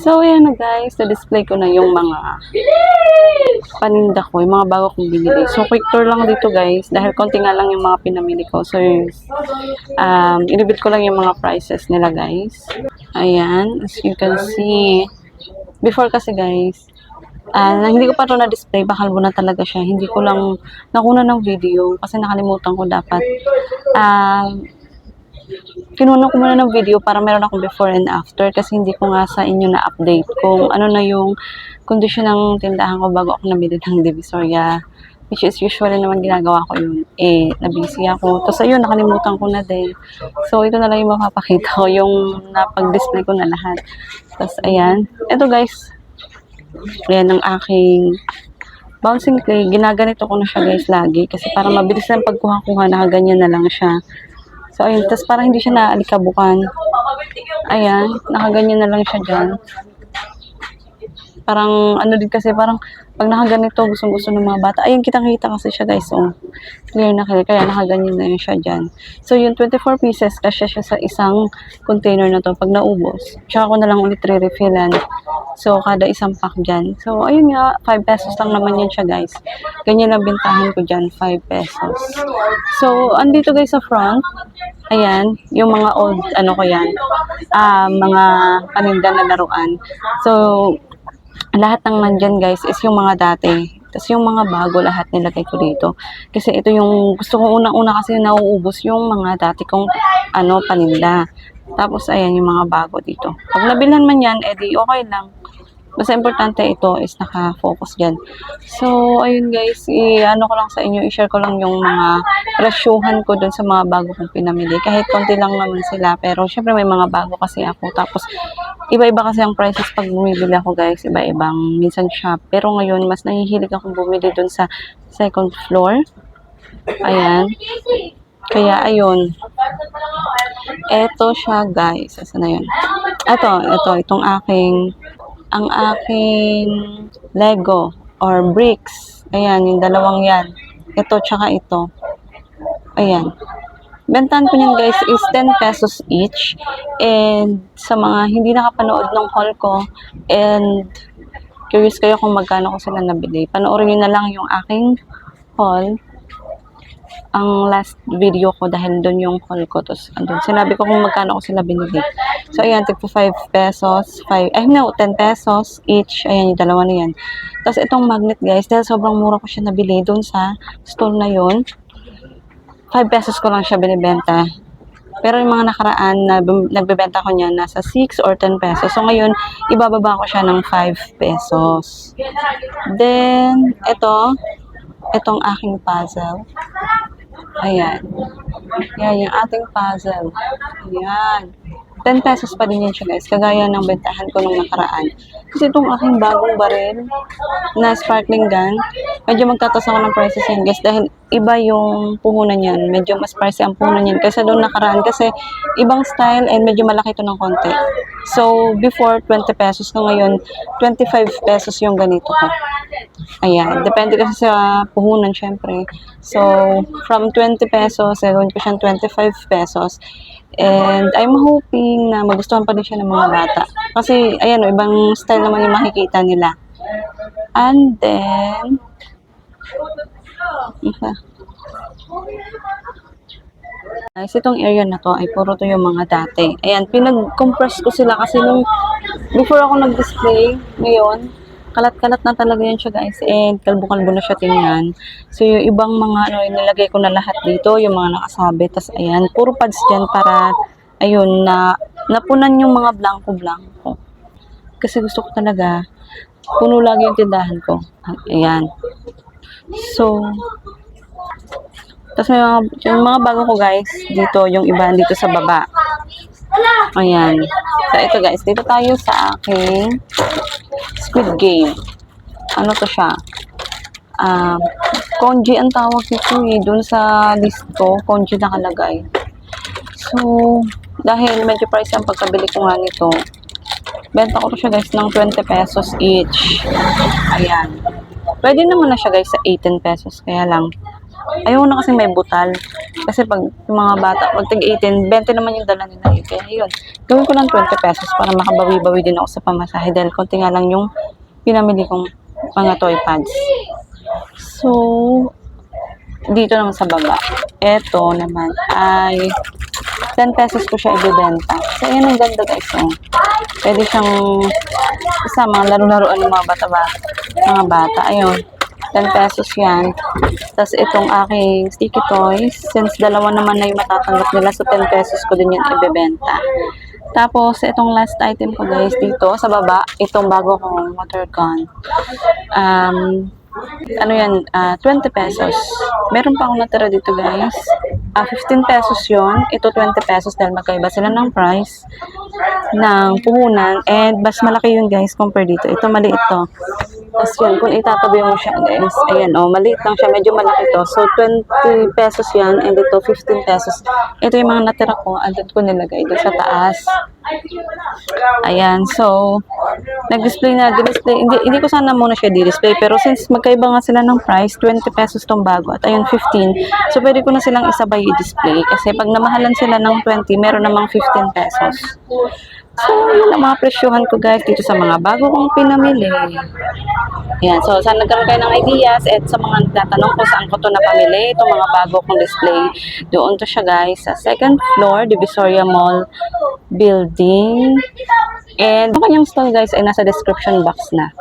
So, ayan na guys, na-display ko na yung mga paninda ko, yung mga bago kong binili. So, quick tour lang dito guys, dahil konti nga lang yung mga pinamili ko. So, i-reveal ko lang yung mga prices nila guys. Ayan, as you can see. Before kasi guys, hindi ko pa ito na-display, bakalbo na talaga siya. Hindi ko lang nakuna ng video kasi nakalimutan ko dapat. Kinuha ko muna ng video para meron akong before and after kasi hindi ko nga sa inyo na-update kung ano na yung kondisyon ng tindahan ko bago ako nabili ng Divisoria. Which is usually naman ginagawa ko yun. Nabisi ako. Tapos ayun, nakalimutan ko na din. So, ito na lang yung mapapakita ko, yung napag-display ko na lahat. Tapos, ayan. Ito guys, ayan ang aking bouncing clay. Ginaganito ko na siya guys lagi kasi para mabilis lang pagkuha-kuha, nakaganyan na lang siya. So, ayun. Tapos, parang hindi siya naalikabukan. Ayan. Nakaganyan na lang siya dyan. Parang, ano din kasi, parang, pag nakaganito, gustong-gusto ng mga bata. Ayun, kitang-kita kasi siya, guys. Oh. Clear na clear. Kaya, nakaganyan na yun siya dyan. So, yung 24 pieces, kasya siya sa isang container na to. Pag naubos, tsaka ko na lang ulit re-refillan. So, kada isang pack dyan. So, ayun nga, 5 pesos lang naman yan siya, guys. Ganyan lang bintahan ko dyan, 5 pesos. So, andito guys sa front, ayan, yung mga old, ano ko yan, mga paninda na laruan. So, lahat ng nandyan guys is yung mga dati. Tapos yung mga bago, lahat nilagay ko dito. Kasi ito yung, gusto ko unang-una kasi nauubos yung mga dati kong, paninda. Tapos, ayan, yung mga bago dito. Pag nabilhan man yan, edi okay lang. Basta importante ito is naka-focus dyan. So, ayun guys, i-ano ko lang sa inyo, i-share ko lang yung mga presyuhan ko dun sa mga bago kong pinamili. Kahit konti lang naman sila, pero syempre may mga bago kasi ako. Tapos, iba-iba kasi ang prices pag bumibili ako guys, iba-ibang minsan shop. Pero ngayon, mas nahihilig akong bumili dun sa second floor. Ayan. Kaya, ayun. Eto siya guys. Asa na yun? Itong ang aking Lego or bricks. Ayan, yung dalawang yan. Ito, tsaka ito. Ayan. Bentahan ko niyan guys is 10 pesos each. And sa mga hindi nakapanood ng haul ko and curious kayo kung magkano ko sila nabili, panoorin nyo na lang yung aking haul. Ang last video ko dahil doon yung haul ko. Tapos, andun, sinabi ko kung magkano ko sila binili. So, ayan, tigpo 5 pesos. 10 pesos each. Ayan, yung dalawa na yan. Tapos, itong magnet, guys, dahil sobrang mura ko siya nabili doon sa store na yun. 5 pesos ko lang siya binibenta. Pero yung mga nakaraan na nagbebenta ko niya, nasa 6 or 10 pesos. So, ngayon, ibababa ko siya ng 5 pesos. Then, itong aking puzzle. Ayan. Yan, yung ating puzzle. Ayan. 10 pesos pa din yan siya guys. Kagaya ng bentahan ko nung nakaraan. Kasi itong aking bagong baril na sparkling gun, medyo magtatas ako ng prices yan guys. Dahil iba yung puhunan yan. Medyo mas pricey ang puhunan yan. Kasi doon nakaraan. Kasi ibang style and medyo malaki ito ng konti. So, before 20 pesos na ngayon, 25 pesos yung ganito ko. Ayan. Depende kasi sa puhunan syempre. So, from 20 pesos, gawin ko siyang 25 pesos. And I'm hoping na magustuhan pa din siya ng mga bata. Kasi, ayan, ibang style naman yung makikita nila. And then, guys, itong area na to ay puro to yung mga dati. Ayan, pinag-compress ko sila kasi nung before ako nag-display, ngayon, kalat-kalat na talaga yan siya guys. And kalbo-kalbo na siya tingnan. So yung ibang mga nilagay ko na lahat dito, yung mga nakasabit. Tapos ayan, puro pads dyan para, ayun, napunan yung mga blanco-blanco. Kasi gusto ko talaga, puno lagi yung tindahan ko. Ayan. So, tapos yung mga bago ko guys, dito, yung iba dito sa baba. Ayan. So, ito guys, dito tayo sa aking Squid Game. Ano to siya? Konji ang tawag dito eh. Doon sa list ko, konji nakalagay. So, dahil medyo price ang pagkabili ko nga nito, benta ko to siya guys ng 20 pesos each. Ayan. Pwede naman na siya guys sa 18 pesos. Kaya lang, Ayaw na kasi may butal. Kasi pag yung mga bata, pag tig-18, 20 naman yung dala nila. Kaya yun, gawin ko ng 20 pesos para makabawi-bawi din ako sa pamasahe dahil konti nga lang yung pinamili kong mga toy pads. So, dito naman sa baba, eto naman ay 10 pesos ko siya ibebenta. So, ayan ang ganda guys. Oh. Pwede siyang isa, mga laro-laruan ng mga bata. Ayun, 10 pesos yan. Tapos itong aking sticky toys, since dalawa naman na yung matatanggap nila, so 10 pesos ko din yan ibebenta. Tapos, itong last item ko guys, dito sa baba, itong bago kong water gun. Ano yan, 20 pesos. Meron pa akong natira dito guys. 15 pesos yon. Ito 20 pesos dahil magkaiba sila ng price ng puhunan. And mas malaki yun guys compare dito. Ito maliit to. Tapos yun, kung itatabi mo siya guys, ayan maliit lang siya. Medyo malaki to. So 20 pesos yan and ito 15 pesos. Ito yung mga natira ko. Andun ko nilagay doon sa taas. Ayan, so nag-display. Hindi ko sana muna siya di-display pero since magkaiba nga sila ng price, 20 pesos tong bago at ayun 15. So pwede ko na silang isabay i-display kasi pag namahalan sila ng 20, meron namang 15 pesos. So, yun ang mga presyuhan ko guys dito sa mga bago kong pinamili. Ayan, so saan nagkaroon kayo ng ideas at sa mga nagtatanong ko saan ko to napamili, itong mga bago kong display, doon to siya guys sa second floor, Divisoria Mall building. And ang kanyang stall guys ay nasa description box na.